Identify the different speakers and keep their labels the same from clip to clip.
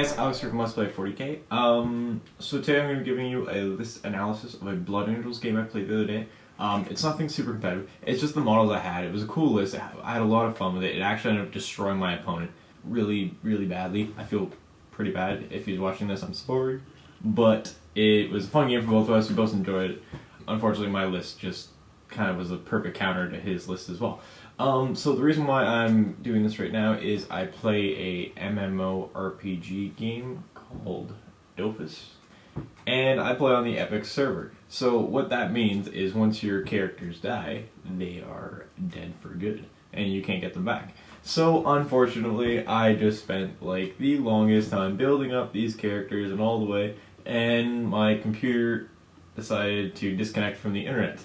Speaker 1: guys, Alex here from Let's Play 40k. So today I'm going to be giving you a list analysis of a Blood Angels game I played the other day. It's nothing super competitive, it's just the models I had. It was a cool list, I had a lot of fun with it. It actually ended up destroying my opponent really badly. I feel pretty bad. If he's watching this, I'm sorry. But it was a fun game for both of us, we both enjoyed it. Unfortunately, my list just kind of was a perfect counter to his list as well. So the reason why I'm doing this right now is I play a MMORPG game called Dofus, and I play on the Epic server. So what that means is once your characters die, they are dead for good, and you can't get them back. So unfortunately, I just spent like the longest time building up these characters and all the way, and my computer decided to disconnect from the internet.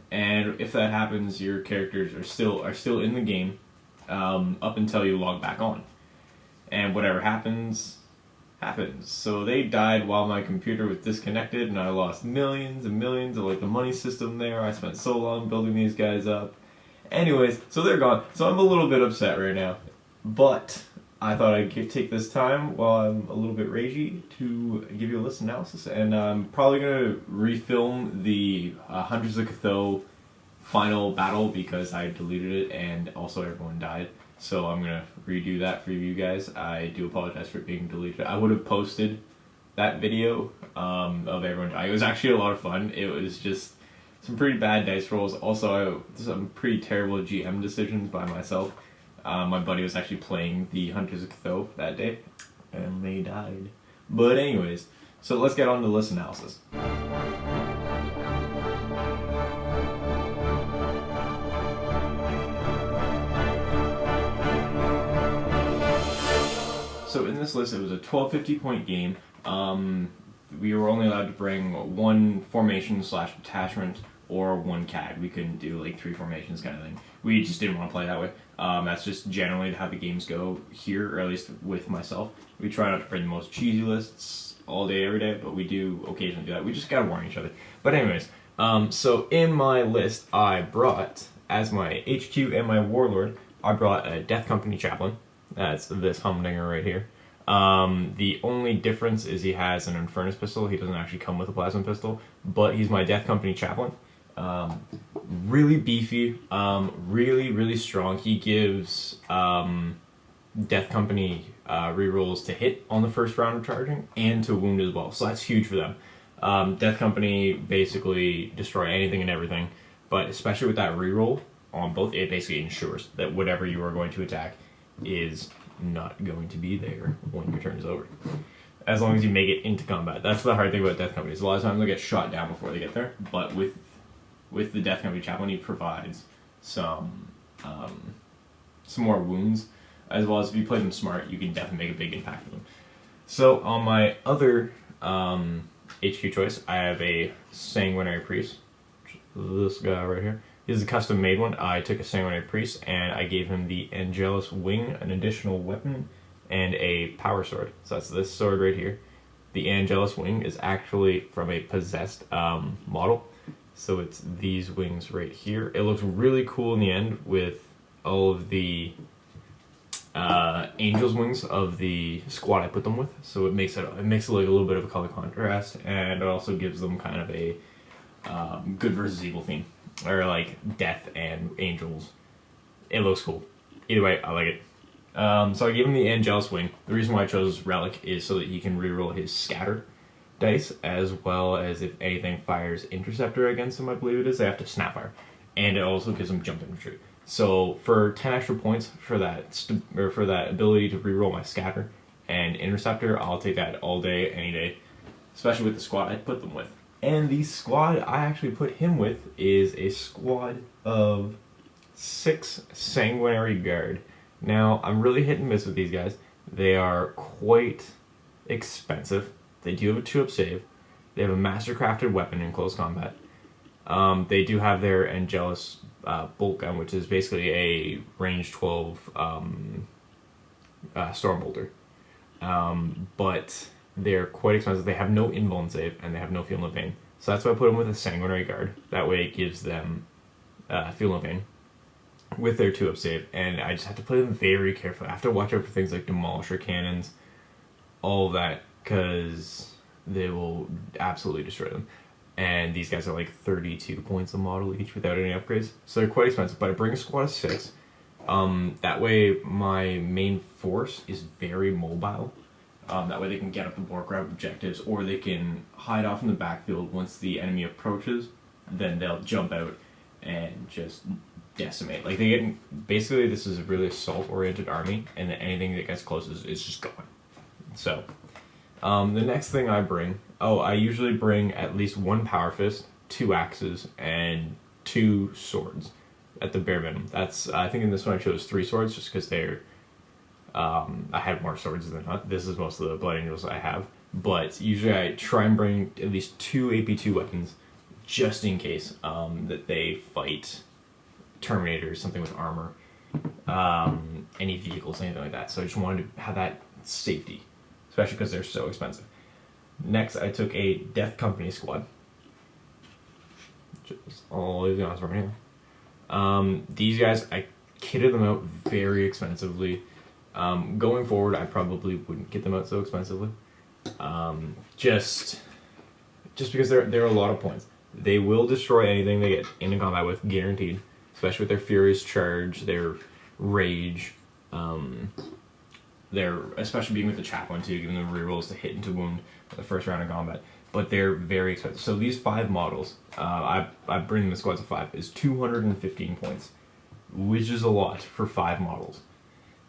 Speaker 1: And if that happens, your characters are still in the game up until you log back on. And whatever happens, happens. So they died while my computer was disconnected, and I lost millions and millions of like the money system there. I spent so long building these guys up. Anyways, so they're gone. So I'm a little bit upset right now. But I thought I'd take this time while I'm a little bit ragey to give you a list analysis, and I'm probably going to refilm the Hunters of Cthulhu final battle because I deleted it and also everyone died. So I'm going to redo that for you guys. I do apologize for it being deleted. I would have posted that video of everyone dying. It was actually a lot of fun. It was just some pretty bad dice rolls. Also, some pretty terrible GM decisions by myself. My buddy was actually playing the Hunters of Cthulhu that day, and they died. But anyways, so let's get on to the list analysis. So in this list, it was a 1250 point game. We were only allowed to bring one formation / detachment or one CAD. We couldn't do like 3 formations kind of thing. We just didn't want to play that way. That's just generally how the games go here, or at least with myself. We try not to bring the most cheesy lists all day, every day, but we do occasionally do that. We just gotta warn each other. But anyways, so in my list, I brought, as my HQ and my Warlord, I brought a Death Company Chaplain. That's this humdinger right here. The only difference is he has an Infernus pistol. He doesn't actually come with a plasma pistol, but he's my Death Company Chaplain. Really beefy, really strong. He gives Death Company rerolls to hit on the first round of charging and to wound as well, so that's huge for them. Death Company basically destroy anything and everything, but especially with that reroll on both, it basically ensures that whatever you are going to attack is not going to be there when your turn is over, as long as you make it into combat. That's the hard thing about Death Companies. A lot of times they'll get shot down before they get there, but with the Death Company Chaplain, he provides some more wounds, as well as if you play them smart, you can definitely make a big impact with them. So on my other HQ choice, I have a Sanguinary Priest, this guy right here. This is a custom made one. I took a Sanguinary Priest and I gave him the Angelus Wing, an additional weapon, and a power sword. So that's this sword right here. The Angelus Wing is actually from a possessed model. So it's these wings right here. It looks really cool in the end with all of the Angel's wings of the squad I put them with. So it makes it like a little bit of a color contrast, and it also gives them kind of a good versus evil theme, or like death and angels. It looks cool. Either way, I like it. So I gave him the Angelus Wing. The reason why I chose Relic is so that he can reroll his Scatter dice, as well as if anything fires Interceptor against him, I believe it is, they have to Snapfire. And it also gives him Jump Infantry. So for 10 extra points for that ability to reroll my Scatter and Interceptor, I'll take that all day, any day, especially with the squad I put them with. And the squad I actually put him with is a squad of 6 Sanguinary Guard. Now, I'm really hit and miss with these guys. They are quite expensive. They do have a 2-up save. They have a mastercrafted weapon in close combat. They do have their Angelus bolt gun, which is basically a range 12 storm bolter. But they're quite expensive. They have no invuln save, and they have no feel no pain. So that's why I put them with a Sanguinary Guard. That way it gives them feel no pain with their 2-up save. And I just have to play them very carefully. I have to watch out for things like Demolisher Cannons, all of that, because they will absolutely destroy them. And these guys are like 32 points a model each without any upgrades, so they're quite expensive. But I bring a squad of 6. That way my main force is very mobile. That way they can get up the board, grab objectives, or they can hide off in the backfield. Once the enemy approaches, then they'll jump out and just decimate. Like, they get, basically this is a really assault-oriented army, and anything that gets close is just gone. So, the next thing I bring, I usually bring at least 1 power fist, 2 axes, and 2 swords at the bare minimum. That's, I think in this one I chose 3 swords just because they're, I have more swords than not. This is most of the Blood Angels I have. But usually I try and bring at least 2 AP2 weapons just in case that they fight Terminators, something with armor, any vehicles, anything like that. So I just wanted to have that safety, especially because they're so expensive. Next, I took a Death Company squad. Just all these guys right here. These guys, I kitted them out very expensively. Going forward, I probably wouldn't get them out so expensively. Just because they're a lot of points. They will destroy anything they get into combat with, guaranteed. Especially with their Furious Charge, their Rage, their, especially being with the Chaplain too, giving them rerolls to hit and to wound for the first round of combat. But they're very expensive. So these 5 models, I bring the squads of 5, is 215 points, which is a lot for 5 models.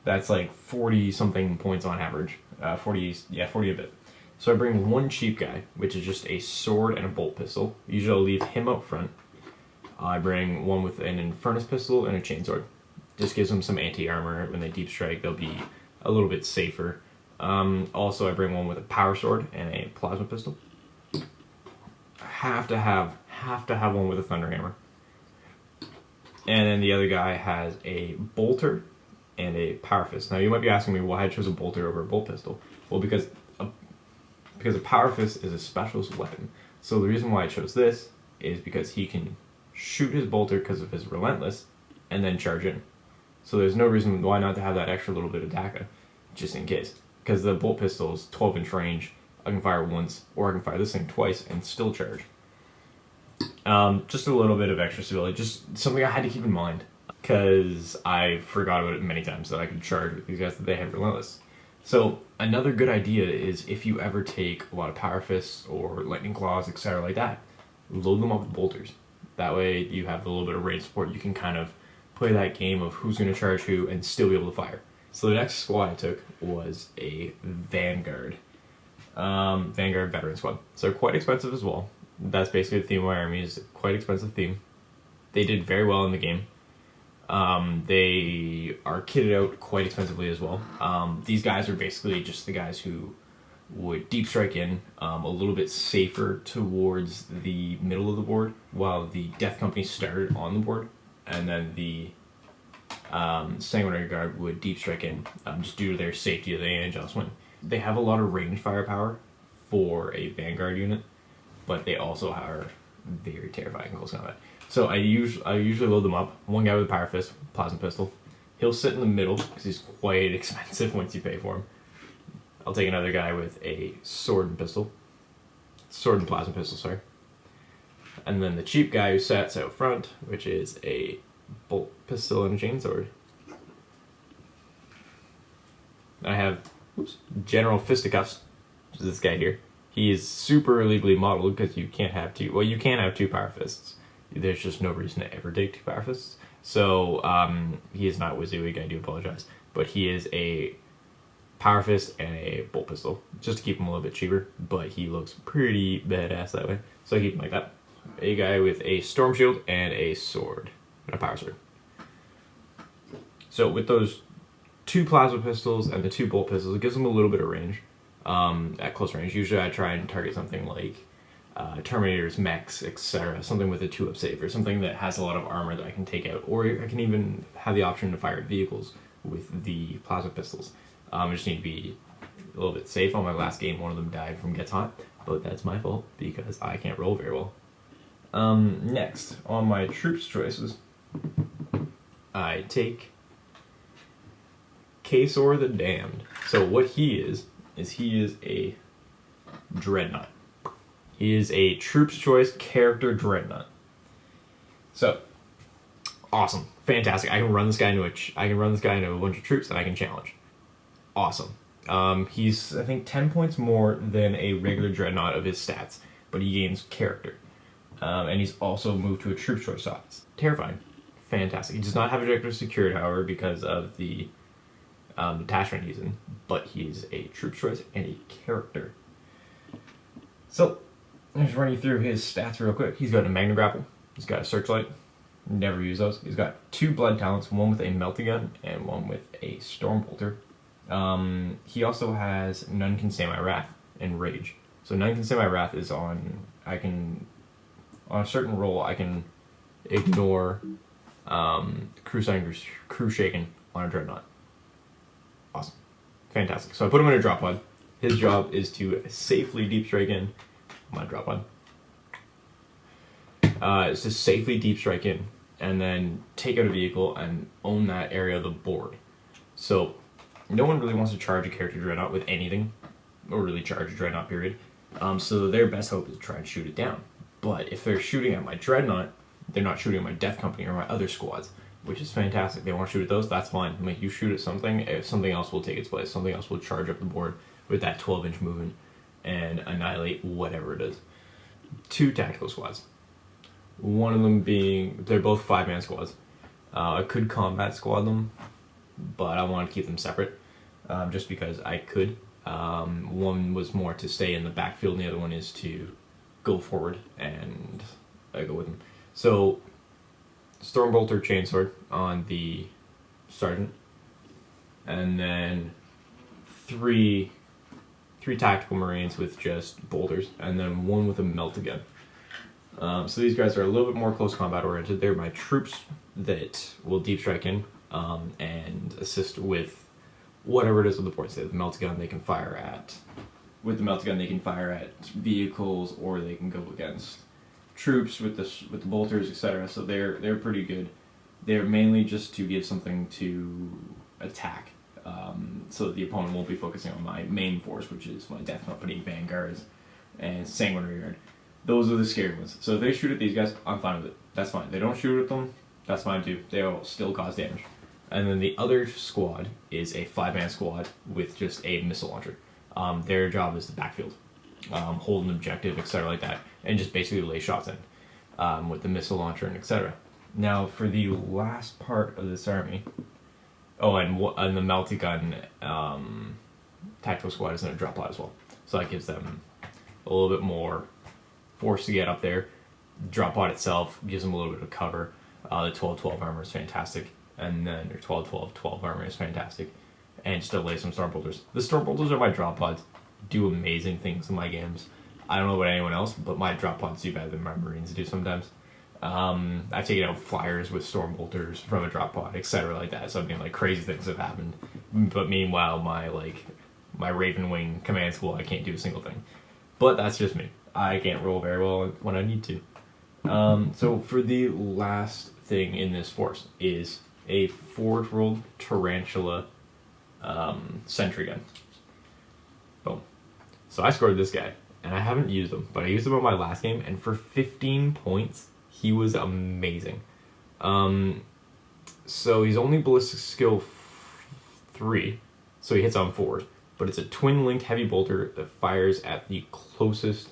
Speaker 1: That's like 40 something points on average. 40 a bit. So I bring 1 cheap guy, which is just a sword and a bolt pistol. Usually I'll leave him up front. I bring 1 with an Infernus pistol and a chainsword. Just gives them some anti-armor. When they deep strike, they'll be a little bit safer. Also, I bring 1 with a power sword and a plasma pistol. Have to have 1 with a thunder hammer. And then the other guy has a bolter and a power fist. Now you might be asking me why I chose a bolter over a bolt pistol. Well, because a power fist is a specialist weapon. So the reason why I chose this is because he can shoot his bolter because of his relentless, and then charge in. So there's no reason why not to have that extra little bit of DACA, just in case. Because the bolt pistol is 12-inch range, I can fire once, or I can fire this thing twice and still charge. Just a little bit of extra stability, just something I had to keep in mind, because I forgot about it many times that I could charge with these guys that they have relentless. So another good idea is if you ever take a lot of power fists or lightning claws, etc. like that, load them up with bolters. That way you have a little bit of range support. You can kind of play that game of who's going to charge who and still be able to fire. So the next squad I took was a Vanguard. Vanguard Veteran Squad. So they're quite expensive as well. That's basically the theme of my army, is quite expensive theme. They did very well in the game. They are kitted out quite expensively as well. These guys are basically just the guys who would deep strike in, a little bit safer towards the middle of the board, while the Death Company started on the board, and then the Sanguinary Guard would deep strike in, just due to their safety of the anti-jealous wind. They have a lot of range firepower for a Vanguard unit, but they also are very terrifying in close combat. So I usually load them up. 1 guy with a power fist, plasma pistol. He'll sit in the middle because he's quite expensive once you pay for him. I'll take another guy with a sword and pistol. Sword and plasma pistol, sorry. And then the cheap guy who sits out front, which is a bolt pistol and a chainsword. I have General Fisticuffs, which is this guy here. He is super illegally modeled because you can't have 2. Well, you can have 2 power fists. There's just no reason to ever take 2 power fists. So he is not WYSIWYG, I do apologize. But he is a power fist and a bolt pistol, just to keep him a little bit cheaper, but he looks pretty badass that way, so I keep him like that. A guy with a storm shield and a sword, and a power sword. So with those 2 plasma pistols and the 2 bolt pistols, it gives them a little bit of range, at close range. Usually I try and target something like Terminators, mechs, etc., something with a 2-up save, or something that has a lot of armor that I can take out, or I can even have the option to fire at vehicles with the plasma pistols. I just need to be a little bit safe. On my last game, one of them died from Gets Hot, but that's my fault because I can't roll very well. Next, on my troops choices, I take Kaysor the Damned. So what he is is he is a dreadnought. He is a Troops Choice character dreadnought. So, awesome, fantastic. I can run this guy into a bunch of troops that I can challenge. Awesome. He's, I think, 10 points more than a regular dreadnought of his stats, but he gains character. And he's also moved to a Troops Choice size. Terrifying. Fantastic. He does not have objective secured, however, because of the detachment he's in, but he's a Troops Choice and a character. So, I'll just run you through his stats real quick. He's got a Magna Grapple. He's got a Searchlight. Never use those. He's got 2 Blood Talents, one with a Melty Gun and one with a Storm Bolter. He also has None Can Stay My Wrath and Rage. So None Can Stay My Wrath is on a certain roll, I can ignore Crew Shaken on a Dreadnought. Awesome. Fantastic. So I put him in a drop pod. His job is to safely deep strike in my drop pod. It's to safely deep strike in and then take out a vehicle and own that area of the board. So no one really wants to charge a character Dreadnought with anything, or really charge a Dreadnought, period. So their best hope is to try and shoot it down. But if they're shooting at my Dreadnought, they're not shooting at my Death Company or my other squads, which is fantastic. They want to shoot at those, that's fine. Like, you shoot at something, something else will take its place. Something else will charge up the board with that 12-inch movement and annihilate whatever it is. 2 tactical squads. One of them being, they're both 5-man squads. I could combat squad them, but I want to keep them separate, just because I could. One was more to stay in the backfield, and the other one is to go forward, and I go with them. So, Stormbolter Chainsword on the Sergeant, and then three tactical Marines with just bolters, and then one with a Melty Gun. So these guys are a little bit more close combat oriented. They're my troops that will deep strike in and assist with whatever it is on the board. Say the Melty Gun, they can fire at. With the Melty Gun, they can fire at vehicles, or they can go against troops with the bolters, etc. So they're pretty good. They're mainly just to give something to attack, so that the opponent won't be focusing on my main force, which is my Death Company, Vanguards, and Sanguinary Guard. Those are the scary ones. So if they shoot at these guys, I'm fine with it. That's fine. They don't shoot at them, that's fine too. They'll still cause damage. And then the other squad is a 5-man squad with just a missile launcher. Their job is to backfield, hold an objective, etc. like that, and just basically lay shots in with the missile launcher and etc. Now for the last part of this army, and the Melty Gun tactical squad is in a drop pod as well. So that gives them a little bit more force to get up there. Drop pod itself gives them a little bit of cover. The 12-12 armor is fantastic, and then your 12-12 armor is fantastic, and just to lay some Storm Bolters. The Storm Bolters are my drop pods. Do amazing things in my games. I don't know about anyone else, but my drop pods do better than my Marines do sometimes. I've taken out flyers with Storm Bolters from a drop pod, etc. like that. So I mean, like, crazy things have happened. But meanwhile, my Raven Wing command school, I can't do a single thing. But that's just me. I can't roll very well when I need to. So for the last thing in this force is a forward-rolled Tarantula sentry gun. Boom. So I scored this guy, and I haven't used him, but I used him on my last game, and for 15 points, he was amazing. So he's only ballistic skill 3, so he hits on forward, but it's a twin-linked heavy bolter that fires at the closest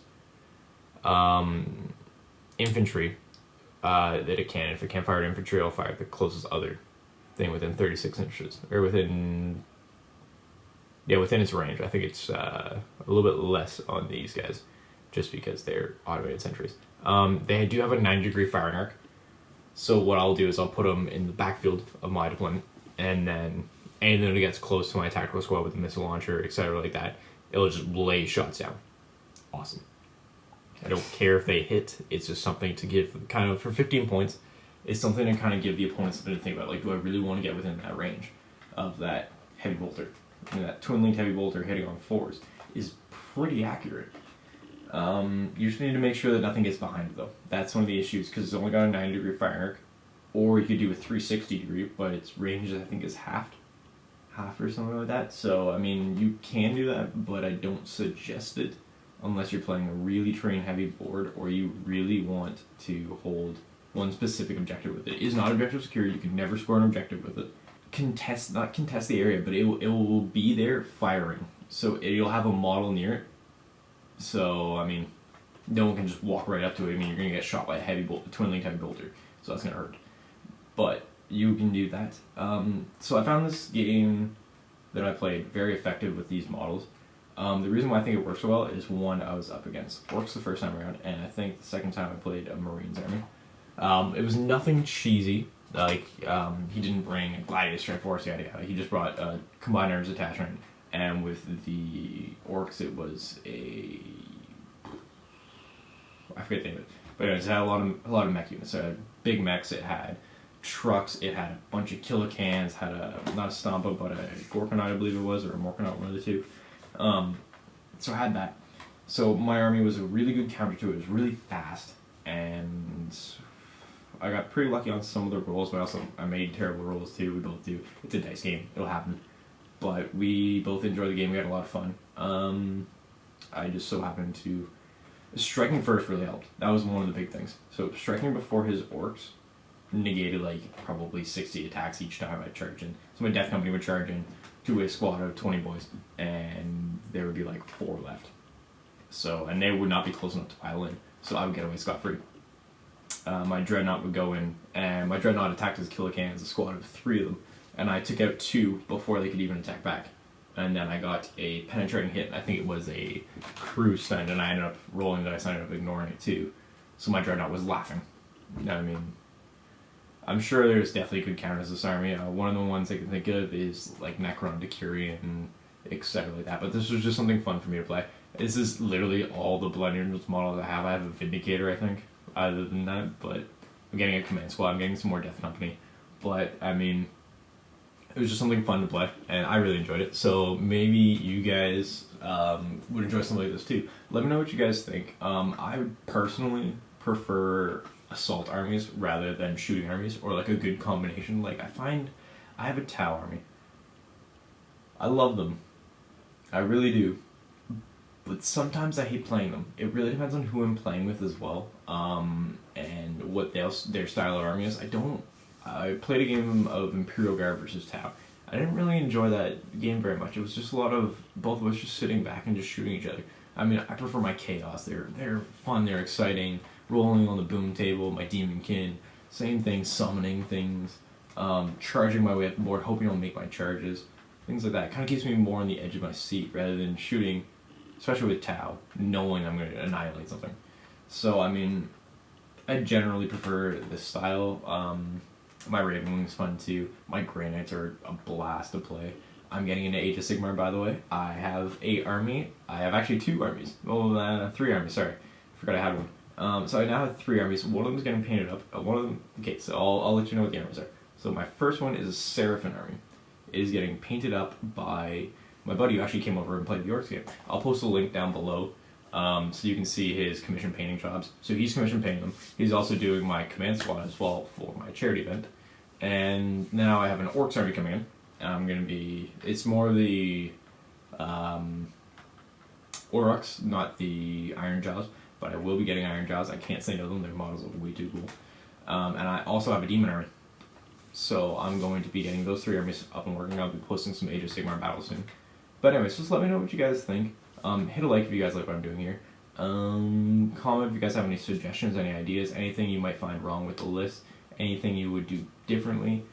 Speaker 1: infantry that it can. If it can't fire at infantry, it'll fire at the closest other thing within 36 inches, or within its range. I think it's a little bit less on these guys, just because they're automated sentries. They do have a 90-degree firing arc, so what I'll do is I'll put them in the backfield of my deployment, and then anything that gets close to my tactical squad with a missile launcher, etc. like that, it'll just lay shots down. Awesome. I don't care if they hit, it's just something to give, kind of, for 15 points, it's something to kind of give the opponent something to think about. Like, do I really want to get within that range of that heavy bolter? And that twin-linked heavy bolter hitting on 4s is pretty accurate. You just need to make sure that nothing gets behind it, though. That's one of the issues, because it's only got a 90-degree firing arc. Or you could do a 360 degree, but its range, I think, is halved. half or something like that. So, I mean, you can do that, but I don't suggest it unless you're playing a really terrain-heavy board or you really want to hold one specific objective with it. It is not objective secure. You can never score an objective with it. Not contest the area, but it will be there firing. So you'll have a model near it. So, I mean, no one can just walk right up to it. I mean, you're going to get shot by a twin-linked heavy bolter. So that's going to hurt. But you can do that. So I found this game that I played very effective with these models. The reason why I think it works so well is, one, I was up against orcs the first time around, and I think the second time I played a Marines army. It was nothing cheesy. Like, he didn't bring a gladiator strength force, yada yada. He just brought a combined arms attachment, and with the orcs it was I forget the name of it. But anyways, it had a lot of mech units. So it had big mechs, it had trucks, it had a bunch of kilocans, had not a Stompa, but a Gorkanaut, I believe it was, or a Morkanaut, one of the two. So I had that. So my army was a really good counter to it. It was really fast, and I got pretty lucky on some of the rolls, but also I made terrible rolls too. We both do. It's a dice game. It'll happen. But we both enjoyed the game. We had a lot of fun. I just so happened to... Striking first really helped. That was one of the big things. So striking before his orcs negated like probably 60 attacks each time I charged in. So my death company would charge in to a squad of 20 boys, and there would be like 4 left. So, and they would not be close enough to pile in, so I would get away scot-free. My dreadnought would go in, and my dreadnought attacked his kilocans, a squad of 3 of them, and I took out 2 before they could even attack back. And then I got a penetrating hit. I think it was a crew stun, and I ended up rolling the dice. I ended up ignoring it too. So my dreadnought was laughing. I mean, I'm sure there's definitely good counters to this army. One of the ones I can think of is like Necron, Decurion, etc. like that. But this was just something fun for me to play. This is literally all the Blood Angels models I have. I have a Vindicator, I think, other than that. But I'm getting a Command Squad. I'm getting some more Death Company. But, I mean... it was just something fun to play, and I really enjoyed it. So maybe you guys would enjoy something like this too. Let me know what you guys think. I would personally prefer assault armies rather than shooting armies, or like a good combination. Like, I have a Tau army. I love them. I really do. But sometimes I hate playing them. It really depends on who I'm playing with as well, and what their style of army is. I played a game of Imperial Guard versus Tau. I didn't really enjoy that game very much. It was just a lot of both of us just sitting back and just shooting each other. I mean, I prefer my Chaos. They're fun, they're exciting. Rolling on the boom table, my Demonkin. Same thing, summoning things. Charging my way up the board, hoping I'll make my charges. Things like that. Kind of keeps me more on the edge of my seat rather than shooting, especially with Tau, knowing I'm going to annihilate something. So, I mean, I generally prefer this style. My Raven Wing's fun too. My Grey Knights are a blast to play. I'm getting into Age of Sigmar, by the way. I have a army. I have actually 2 armies. Well, 3 armies, sorry. I forgot I had one. So I now have 3 armies. One of them is getting painted up. One of them... okay, so I'll let you know what the armies are. So my first one is a Seraphim army. It is getting painted up by my buddy who actually came over and played the Orcs game. I'll post a link down below. So you can see his commission painting jobs. So he's commission painting them. He's also doing my command squad as well for my charity event. And now I have an Orcs army coming in. I'm going to be... it's more of the Aurochs, not the Iron Jaws. But I will be getting Iron Jaws. I can't say no to them. Their models are way too cool. And I also have a Demon army. So I'm going to be getting those 3 armies up and working. I'll be posting some Age of Sigmar battles soon. But anyways, just let me know what you guys think. Hit a like if you guys like what I'm doing here. Comment if you guys have any suggestions, any ideas, anything you might find wrong with the list, anything you would do differently.